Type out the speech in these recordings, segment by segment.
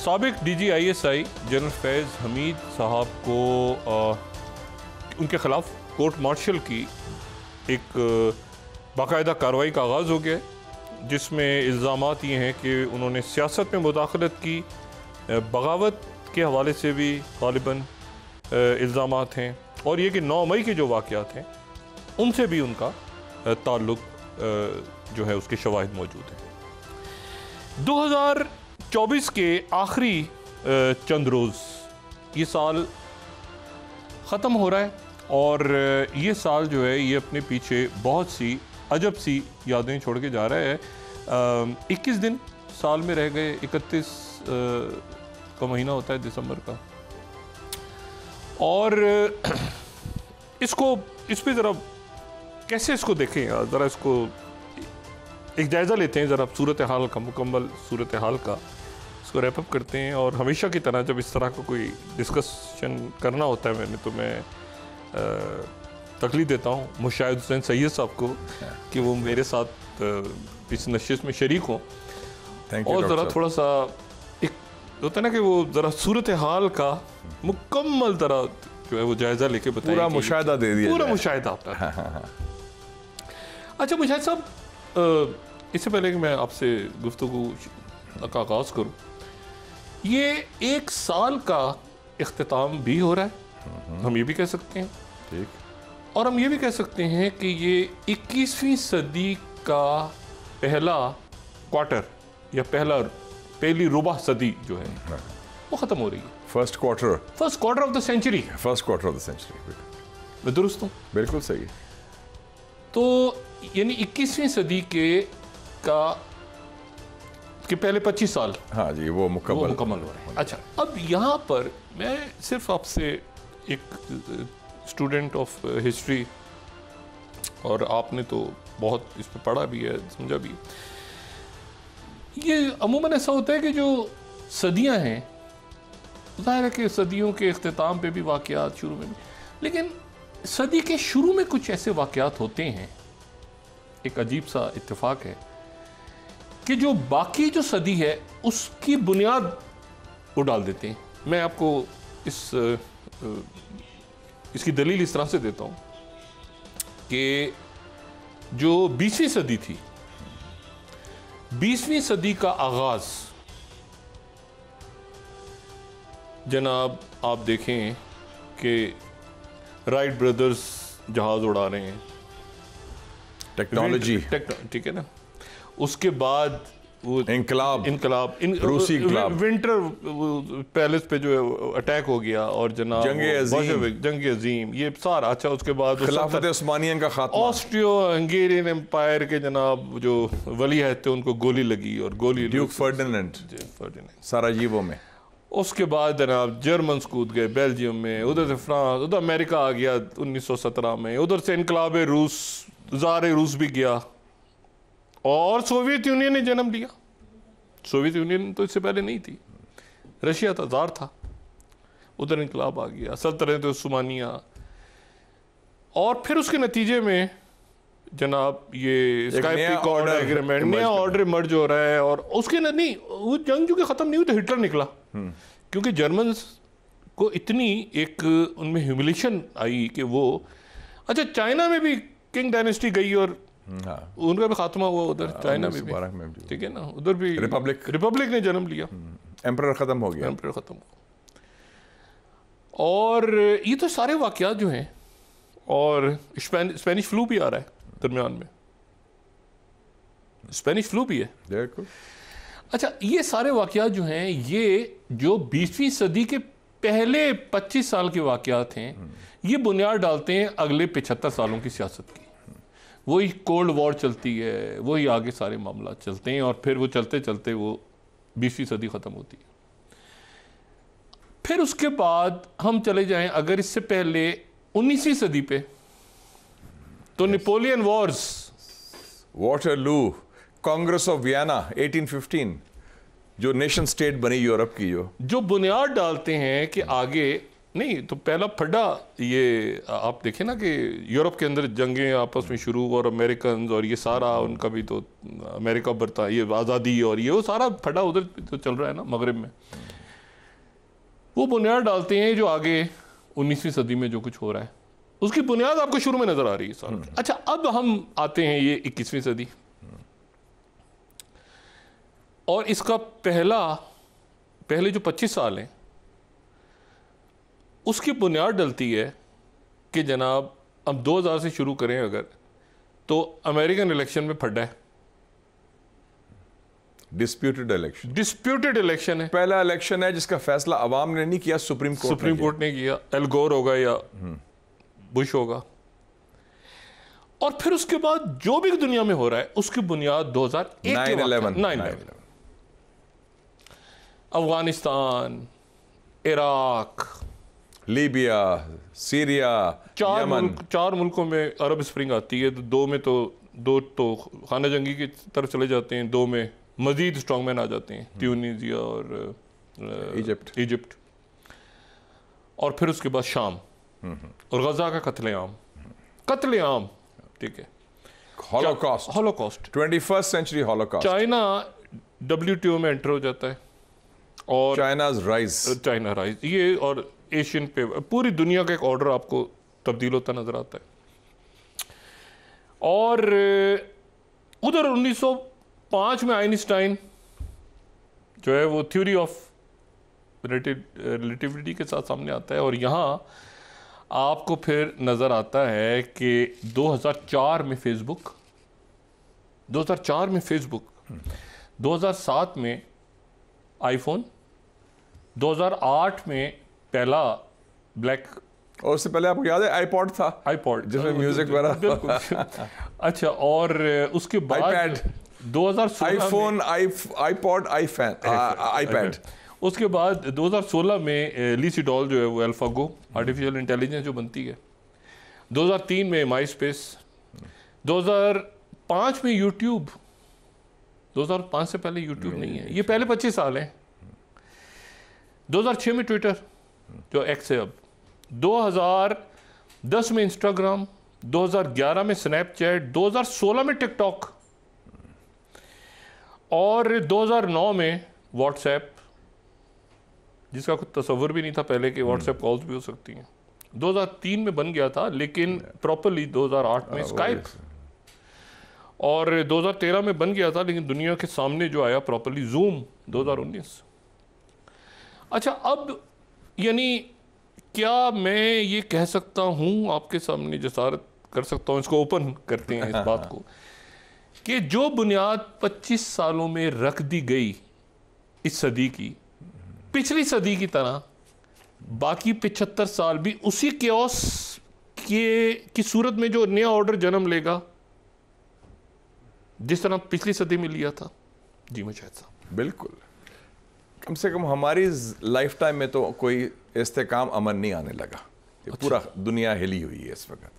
साबिक DGISI general फैज़ हमीद साहब को उनके ख़िलाफ़ कोर्ट मार्शल की एक बाकायदा कार्रवाई का आगाज़ हो गया, जिसमें इल्ज़ामात ये हैं कि उन्होंने सियासत में मुदाखलत की, बगावत के हवाले से भी गालिबन इल्ज़ामात हैं, और ये कि 9 मई के जो वाक़यात हैं उनसे भी उनका ताल्लुक़ जो है उसके शवाहिद मौजूद हैं। 2024 के आखिरी चंद रोज़ ये साल ख़त्म हो रहा है, और ये साल जो है ये अपने पीछे बहुत सी अजब सी यादें छोड़ के जा रहा है। 21 दिन साल में रह गए, 31 का महीना होता है दिसंबर का, और इस पे ज़रा कैसे इसको देखें यार, ज़रा इसको एक जायज़ा लेते हैं ज़रा सूरत हाल का, मुकम्मल सूरत हाल का, इसको रैप अप करते हैं। और हमेशा की तरह जब इस तरह का कोई डिस्कशन करना होता है मैंने, तो मैं तकलीफ देता हूँ मुशाहिद हुसैन सैयद साहब को कि वो मेरे साथ इस नशिश में शरीक हों, और ज़रा थोड़ा सा एक होता है ना कि वो ज़रा सूरत हाल का मुकम्मल तरह जो है वो जायज़ा लेके बताएं, पूरा मुशाहिदा दे दिया, पूरा मुशाहिदा आपका। अच्छा मुशाहिद साहब, इससे पहले कि मैं आपसे गुफ्तगू का आगाज़ करूँ, ये एक साल का इख्तिताम भी हो रहा है, हम ये भी कह सकते हैं, ठीक, और हम ये भी कह सकते हैं कि ये 21वीं सदी का पहला क्वार्टर या पहली रुबा सदी जो है वो ख़त्म हो रही है। First quarter of the century. मैं दुरुस्त हूँ? बिल्कुल सही। तो यानी 21वीं सदी के पहले 25 साल, हाँ जी, वो मुकम्मल हो रहे हैं। अच्छा, अब यहाँ पर मैं सिर्फ आपसे एक स्टूडेंट ऑफ हिस्ट्री, और आपने तो बहुत इस पर पढ़ा भी है, समझा भी, ये अमूमन ऐसा होता है कि जो सदियां हैं, ज़ाहिर है कि सदियों के इख्तिताम पे भी वाक़यात शुरू में भी, लेकिन सदी के शुरू में कुछ ऐसे वाक़यात होते हैं, एक अजीब सा इत्तेफाक है कि जो बाकी जो सदी है उसकी बुनियाद वो डाल देते हैं। मैं आपको इसकी दलील इस तरह से देता हूँ कि जो 20वीं सदी थी, 20वीं सदी का आगाज़ जनाब आप देखें कि राइट ब्रदर्स जहाज़ उड़ा रहे हैं, टेक्नोलॉजी, ठीक है ना, उसके बाद वो इनकलाब रूसी इनकलाब, विंटर पैलेस पे जो है अटैक हो गया, और जनाब जंग अजीम, ये सारा। अच्छा, उसके बाद खिलाफत उस्मानिया का खात्मा, ऑस्ट्रियो हंगेरियन एम्पायर के जनाब जो वली है थे उनको गोली लगी, और गोली ड्यूक फर्डिनेंड सराजीवो में। उसके बाद जनाब जर्मन कूद गए बेल्जियम में, उधर से फ्रांस, उधर अमेरिका आ गया 1917 में, उधर से इनकलाब रूस, ज़ार रूस भी गया, और सोवियत यूनियन ने जन्म लिया। सोवियत यूनियन तो इससे पहले नहीं थी, रशिया था, ज़ार था, उधर इनकलाब आ गया, सल्तनत उस्मानिया, और फिर उसके नतीजे में जनाब ये स्काइपिक ऑर्डर एग्रीमेंट, नया ऑर्डर इमर्ज हो रहा है। और उसके नहीं, वो जंग जो कि ख़त्म नहीं हुई तो हिटलर निकला, क्योंकि जर्मन को इतनी एक उनमें ह्यूमिलेशन आई कि वो, अच्छा चाइना में भी किंग डायनेस्टी गई और उनका भी खात्मा हुआ उधर, चाइना में भी, ठीक है ना, उधर भी रिपब्लिक ने जन्म लिया, एम्परर खत्म हो गया, एम्परर खत्म हुआ। और ये तो सारे वाकयात जो हैं, और स्पेनिश फ्लू भी आ रहा है दरमियान में, स्पेनिश फ्लू भी है। अच्छा, ये सारे वाकयात जो हैं, ये जो 20वीं सदी के पहले 25 साल के वाकयात हैं, ये बुनियाद डालते हैं अगले 75 सालों की सियासत की। वही कोल्ड वॉर चलती है, वही आगे सारे मामला चलते हैं, और फिर वो चलते चलते वो 20वीं सदी ख़त्म होती है। फिर उसके बाद हम चले जाएं अगर इससे पहले 19वीं सदी पे, तो Napoleon Wars, Waterloo, Congress of Vienna 1815, जो नेशन स्टेट बनी यूरोप की, जो बुनियाद डालते हैं कि आगे नहीं, तो पहला फड्डा ये आप देखें ना कि यूरोप के अंदर जंगें आपस में शुरू, और अमेरिकन और ये सारा उनका भी तो अमेरिका बरता ये आज़ादी और ये वो सारा फड्डा उधर तो चल रहा है ना मगरिब में। वो बुनियाद डालते हैं जो आगे 19वीं सदी में जो कुछ हो रहा है उसकी बुनियाद आपको शुरू में नजर आ रही है सर। अच्छा, अब हम आते हैं ये 21वीं सदी और इसका पहले जो 25 साल हैं उसकी बुनियाद डलती है कि जनाब अब 2000 से शुरू करें अगर तो अमेरिकन इलेक्शन में फड्डा है, डिस्प्यूटेड इलेक्शन है। पहला इलेक्शन है जिसका फैसला अवाम ने नहीं किया, सुप्रीम कोर्ट ने किया। एल गोर होगा या बुश होगा। और फिर उसके बाद जो भी दुनिया में हो रहा है उसकी बुनियाद 2001 9/11 अफगानिस्तान, इराक, लीबिया, सीरिया, चार मुल्कों में अरब स्प्रिंग आती है, तो दो तो खाना जंगी की तरफ चले जाते हैं, दो में मजीद स्ट्रॉन्गमैन आ जाते हैं, ट्यूनीसिया और इजिप्ट, और फिर उसके बाद शाम और गजा का कत्लेआम, ठीक है, holocaust 21st century holocaust. China WTO में एंटर हो जाता है और चाइना राइज ये और एशियन पे पूरी दुनिया का एक ऑर्डर आपको तब्दील होता नजर आता है। और उधर 1905 में आइंस्टाइन जो है वो थ्योरी ऑफ रिलेटिविटी के साथ सामने आता है और यहाँ आपको फिर नज़र आता है कि 2004 में फेसबुक, 2007 में आईफोन, 2008 में पहला ब्लैक, और उससे पहले आपको याद है आईपॉड जिसमें म्यूजिक वगैरह। अच्छा, और उसके बाद आईपैड, 2016 आईफोन, आईपॉड, आईपैड। उसके बाद 2016 में ली सेडोल जो है वो अल्फागो आर्टिफिशियल इंटेलिजेंस जो बनती है, 2003 में माई स्पेस, 2005 में यूट्यूब, 2005 से पहले यूट्यूब नहीं है, ये पहले 25 साल हैं। 2006 में ट्विटर जो एक्स है अब, 2010 में इंस्टाग्राम, 2011 में स्नैपचैट, 2016 में टिकटॉक और 2009 में व्हाट्सएप, जिसका कुछ तस्वर भी नहीं था पहले कि व्हाट्सएप कॉल्स भी हो सकती हैं। 2003 में बन गया था लेकिन प्रॉपरली 2008 में स्काइप, और 2013 में बन गया था लेकिन दुनिया के सामने जो आया प्रॉपरली जूम 2019। अच्छा, अब यानी क्या मैं ये कह सकता हूँ आपके सामने, जसारत कर सकता हूँ, इसको ओपन करते हैं इस बात को, कि जो बुनियाद 25 सालों में रख दी गई इस सदी की, पिछली सदी की तरह बाकी 75 साल भी उसी केओस की सूरत में जो नया ऑर्डर जन्म लेगा जिस तरह पिछली सदी में लिया था। जी मुजाहिद साहब, बिल्कुल, कम से कम हमारी लाइफ टाइम में तो कोई इस्तेकाम अमन नहीं आने लगा। ये पूरा दुनिया हिली हुई है इस वक्त।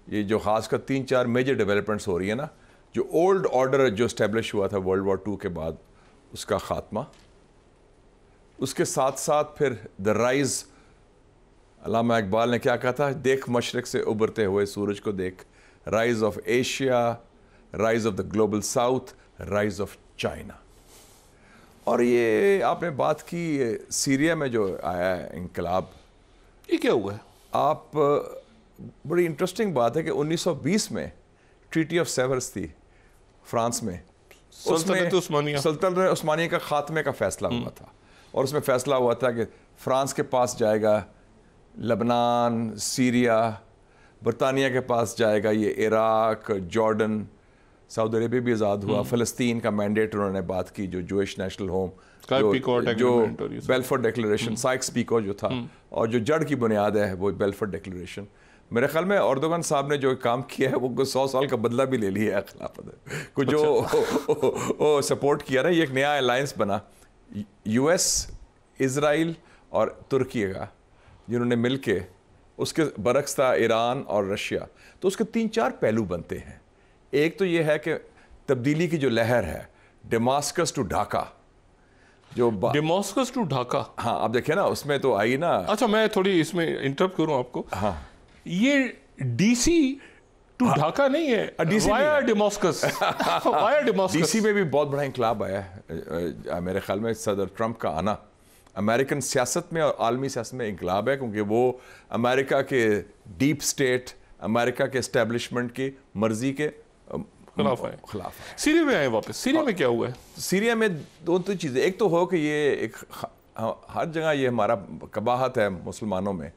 ये जो खासकर 3-4 मेजर डेवलपमेंट्स हो रही है ना, जो ओल्ड ऑर्डर जो इस्टेब्लिश हुआ था वर्ल्ड वॉर 2 के बाद, उसका खात्मा, उसके साथ साथ फिर द राइज, अल्लामा इकबाल ने क्या कहा था, देख मशरक से उभरते हुए सूरज को देख, rise of Asia, rise of the global south, rise of China. और ये आपने बात की सीरिया में जो आया है इनकलाब, ये क्या हुआ है? आप बड़ी इंटरेस्टिंग बात है कि 1920 में ट्रीटी ऑफ सेवर्स थी फ्रांस में, सल्तनत उस्मानिया का खात्मे का फैसला हुआ था, और उसमें फैसला हुआ था कि फ्रांस के पास जाएगा लबनान, सीरिया, बरतानिया के पास जाएगा ये इराक, जॉर्डन, सऊदी अरेबिया भी आज़ाद हुआ, फ़लस्तीन का मैंडेट उन्होंने बात की, जो जूइश नेशनल होम, जो बेल्फोर्ड डिक्लेरेशन, साइक्स पिको जो था, और जो जड़ की बुनियाद है वो बेल्फोर्ड डिक्लेरेशन। मेरे ख्याल में एर्दोगन साहब ने जो काम किया है वो 100 साल का बदला भी ले लिया है खिलाफत को, जो सपोर्ट किया ना, ये एक नया अलायंस बना US, इज़राइल और तुर्की का, जिन्होंने मिल के, उसके बरक्स था ईरान और रशिया। तो उसके 3-4 पहलू बनते हैं। एक तो ये है कि तब्दीली की जो लहर है, डेमास्कस टू ढाका, जो डेमास्कस टू ढाका, हाँ आप देखिए ना, उसमें तो आई ना। अच्छा, मैं थोड़ी इसमें इंटरप्ट करूं आपको। हाँ, ये DC टू ढाका नहीं है, वाया डेमास्कस। वाया डेमास्कस। DC में भी बहुत बड़ा इंकलाब आया है। मेरे ख्याल में सदर ट्रंप का आना अमेरिकन सियासत में और आलमी सियासत में इनकलाब है, क्योंकि वो अमेरिका के डीप स्टेट, अमेरिका के इस्टेब्लिशमेंट की मर्जी के खिलाफ है। खिलाफ है। सीरिया में आए वापस, सीरिया में क्या हुआ है? सीरिया में दो तीन चीज़ें, एक तो हो कि ये एक हर जगह ये हमारा कबाहत है मुसलमानों में,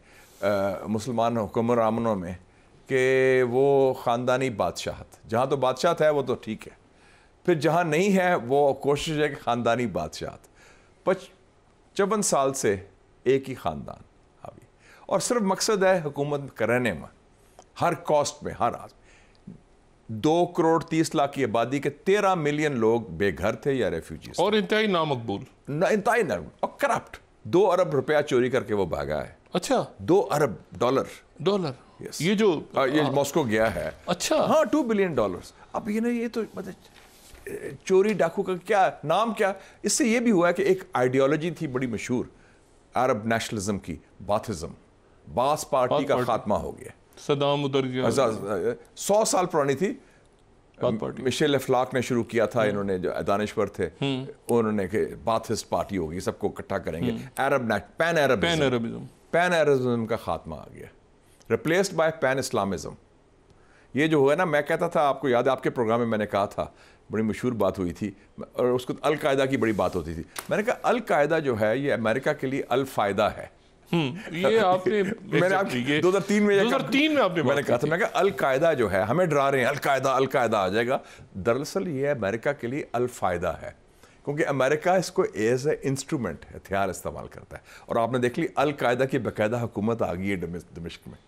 मुसलमान हुक्मरानों में, कि वो ख़ानदानी बादशाहत, जहाँ तो बादशाहत है वो तो ठीक है, फिर जहाँ नहीं है वो कोशिश है कि ख़ानदानी बादशाहत। 55 साल से एक ही ख़ानदान हावी, और सिर्फ मकसद है हुकूमत करने में, हर कॉस्ट में, हर आज 2 करोड़ 30 लाख की आबादी के 13 मिलियन लोग बेघर थे या रेफ्यूजीज, और इंतहाई नामकबूल, इंतहाई ना और करप्ट। 2 अरब रुपया चोरी करके वो भागा है। अच्छा, 2 अरब डॉलर। yes. ये जो ये मॉस्को गया है। अच्छा, हाँ, $2 बिलियन। अब ये तो मतलब चोरी डाकू का क्या नाम, क्या इससे ये भी हुआ है कि एक आइडियोलॉजी थी बड़ी मशहूर अरब नेशनलिज्म की, बाथिज्म, बास पार्टी का खात्मा हो गया। सदाम उधर गया, 100 साल पुरानी थी, पार्टी मिशेल अफलाक ने शुरू किया था, इन्होंने जो दानिश्वर थे उन्होंने के बाथिस्ट पार्टी होगी, सबको इकट्ठा करेंगे, अरब पैन अरबिज्म का खात्मा आ गया, रिप्लेस्ड बाय पैन इस्लामिज्म। ये जो हुआ ना, मैं कहता था, आपको याद है आपके प्रोग्राम में मैंने कहा था, बड़ी मशहूर बात हुई थी, और उसको अल कायदा की बड़ी बात होती थी। मैंने कहा अल कायदा जो है ये अमेरिका के लिए अल फायदा है। ये आपने मैंने आपके 2003 में आपने मैंने कहा था, मैं कहा अल कायदा जो है हमें डरा रहे हैं, अल कायदा आ जाएगा। दरअसल ये अमेरिका के लिए अल फायदा है, क्योंकि अमेरिका इसको एज ए इंस्ट्रूमेंट, हथियार इस्तेमाल करता है। और आपने देख ली अल कायदा की बाकायदा हुकूमत आ गई है दमिश्क में,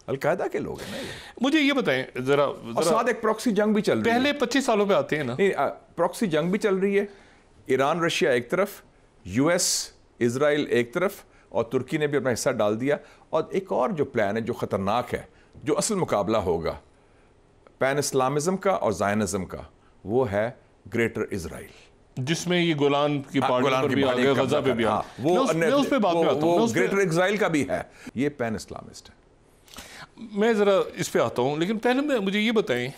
अल कायदा के लोग हैं। मुझे ये बताएं जरा, और साथ एक प्रॉक्सी जंग भी चल रही है। पहले 25 सालों में आते हैं ना, नहीं, प्रॉक्सी जंग भी चल रही है। ईरान रशिया एक तरफ, यूएस इजराइल एक तरफ, और तुर्की ने भी अपना हिस्सा डाल दिया। और एक और जो प्लान है जो ख़तरनाक है, जो असल मुकाबला होगा पैन इस्लामिज्म का और ज़ायनिज्म का, वो है ग्रेटर इजराइल, जिसमें ये गोलान की पार्टी पर भी आ गया, गजा पे भी आ गया। मैं उस पे बात में आता हूं, ग्रेटर इजराइल का भी है, ये पैन इस्लामिस्ट है। मैं ज़रा इस पे आता हूँ, लेकिन पहले मुझे ये बताएं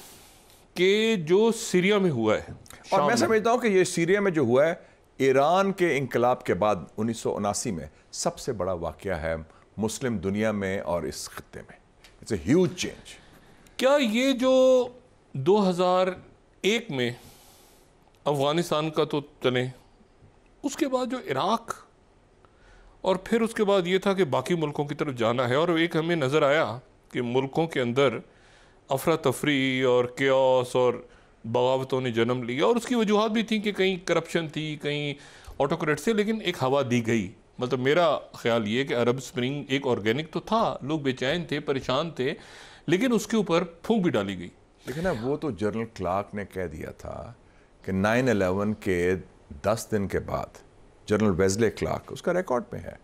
कि जो सीरिया में हुआ है, और मैं समझता हूँ कि ये सीरिया में जो हुआ है, ईरान के इनकलाब के बाद 1979 में सबसे बड़ा वाक़या है मुस्लिम दुनिया में और इस खत्ते में। It's a huge change. क्या ये जो 2001 में अफगानिस्तान का तो चले, उसके बाद जो इराक, और फिर उसके बाद ये था कि बाकी मुल्कों की तरफ जाना है, और एक हमें नज़र आया कि मुल्कों के अंदर अफरा तफरी और केओस और बगावतों ने जन्म लिया, और उसकी वजूहत भी थी कि कहीं करप्शन थी, कहीं ऑटोक्रेट से, लेकिन एक हवा दी गई। मतलब मेरा ख्याल ये कि अरब स्प्रिंग एक ऑर्गेनिक तो था, लोग बेचैन थे, परेशान थे, लेकिन उसके ऊपर फूंक भी डाली गई। लेकिन ना वो तो जनरल क्लार्क ने कह दिया था कि 9/11 के 10 दिन के बाद, जनरल वेज़ले क्लार्क, उसका रिकॉर्ड में है,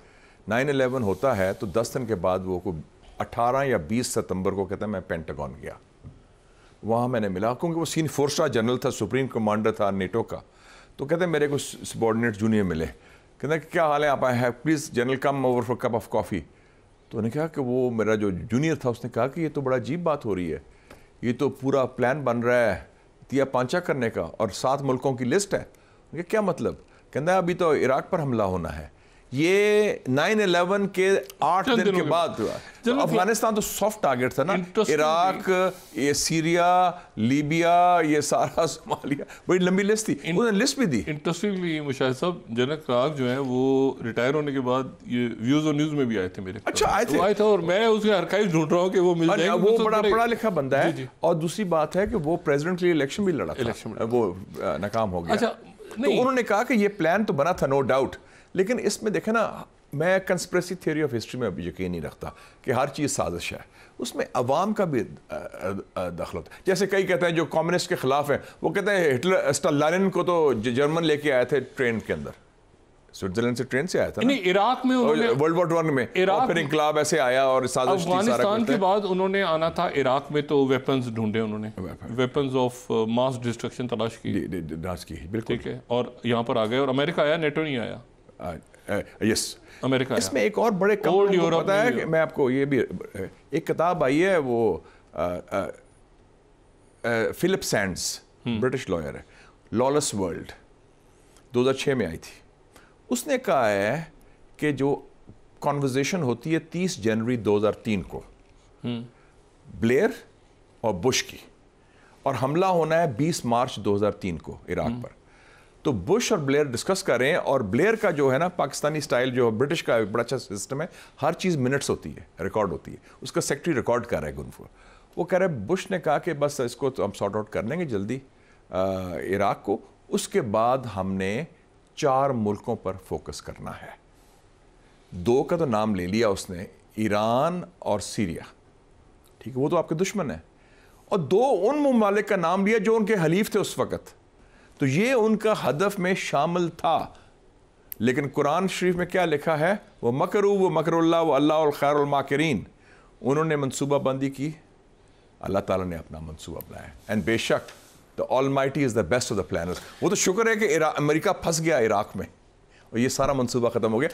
9/11 होता है तो 10 दिन के बाद वो को 18 या 20 सितंबर को कहता है मैं पेंटागन गया, वहाँ मैंने मिला, क्योंकि वो 4 स्टार जनरल था, सुप्रीम कमांडर था नेटो का। तो कहते हैं मेरे को सबॉर्डिनेट जूनियर मिले, कहते हैं क्या हाल है, आप आए हैं, please general come over for cup of coffee. तो उन्होंने कहा कि वो मेरा जो जूनियर था उसने कहा कि ये तो बड़ा अजीब बात हो रही है, ये तो पूरा प्लान बन रहा है तिया पांचा करने का, और 7 मुल्कों की लिस्ट है। उनके क्या मतलब? कहता है अभी तो इराक पर हमला होना है। ये 9/11 के 8 दिन के बाद हुआ। तो अफगानिस्तान तो सॉफ्ट टारगेट था ना, इराक, ये सीरिया, लीबिया, ये सारा सोमालिया, बड़ी लंबी लिस्ट थी, उन्होंने लिस्ट भी दी। इंटरेस्टिंगली मुशाहिद साहब, जनरल क्लार्क जो है वो रिटायर होने के बाद ये व्यूज और न्यूज में भी आए थे मेरे। अच्छा, आए थे, और मैं उसके आर्काइव ढूंढ रहा हूँ कि वो मिल जाएगा। वो बड़ा पढ़ा लिखा बंदा है, और दूसरी बात है कि वो प्रेसिडेंट के लिए इलेक्शन भी लड़ा था, वो नाकाम हो गया। अच्छा, तो उन्होंने कहा कि ये प्लान तो बना था, नो डाउट, लेकिन इसमें देखे ना, मैं कंस्पिरेसी थ्योरी ऑफ हिस्ट्री में अभी यकीन नहीं रखता कि हर चीज़ साजिश है, उसमें अवाम का भी दखल होता है। जैसे कई कहते हैं जो कम्युनिस्ट के खिलाफ है, वो कहते हैं हिटलर, स्टालिन को तो जर्मन लेके आए थे ट्रेन के अंदर, स्विट्जरलैंड से ट्रेन से आया था। नहीं, इराक में वर्ल्ड वॉर 1 में, और फिर इंकलाब ऐसे आया और साजिश थी। अफगानिस्तान के बाद उन्होंने आना था, इराक में तो वेपन्स ढूंढे उन्होंने, वेपन्स ऑफ मास डिस्ट्रक्शन तलाश की, बिल्कुल, ठीक है, और यहाँ पर आ गए, और अमेरिका आया, नेटो नहीं आया। Yes, America. इसमें एक और बड़े कम लोगों को पता है कि मैं आपको ये भी, एक किताब आई है, वो फिलिप सैंड्स, ब्रिटिश लॉयर है, लॉलेस वर्ल्ड, 2006 में आई थी। उसने कहा है कि जो कॉन्वर्जेशन होती है 30 जनवरी 2003 को ब्लेयर और बुश की, और हमला होना है 20 मार्च 2003 को इराक पर। तो बुश और ब्लेयर डिस्कस कर रहे हैं, और ब्लेयर का जो है ना पाकिस्तानी स्टाइल, जो ब्रिटिश का एक बड़ा अच्छा सिस्टम है, हर चीज़ मिनट्स होती है, रिकॉर्ड होती है। उसका सेक्रेटरी रिकॉर्ड कर रहा है गुनफुर। वो कह रहे हैं बुश ने कहा कि बस इसको तो हम सॉर्ट आउट कर लेंगे जल्दी इराक को, उसके बाद हमने 4 मुल्कों पर फोकस करना है। 2 का तो नाम ले लिया उसने, ईरान और सीरिया, ठीक है, वो तो आपके दुश्मन है, और 2 उन ममालिक का नाम लिया जो उनके हलीफ थे उस वक़्त। तो ये उनका हदफ में शामिल था। लेकिन कुरान शरीफ में क्या लिखा है? वो मकरू वो मकरुल्लाह वो अल्लाह खैरुल माकिरीन। उन्होंने मनसूबाबंदी की, अल्लाह ताला ने अपना मनसूबा बनाया। एंड बेशक the almighty is the best of the planners. वो तो शुक्र है कि अमेरिका फंस गया इराक में और ये सारा मनसूबा ख़त्म हो गया।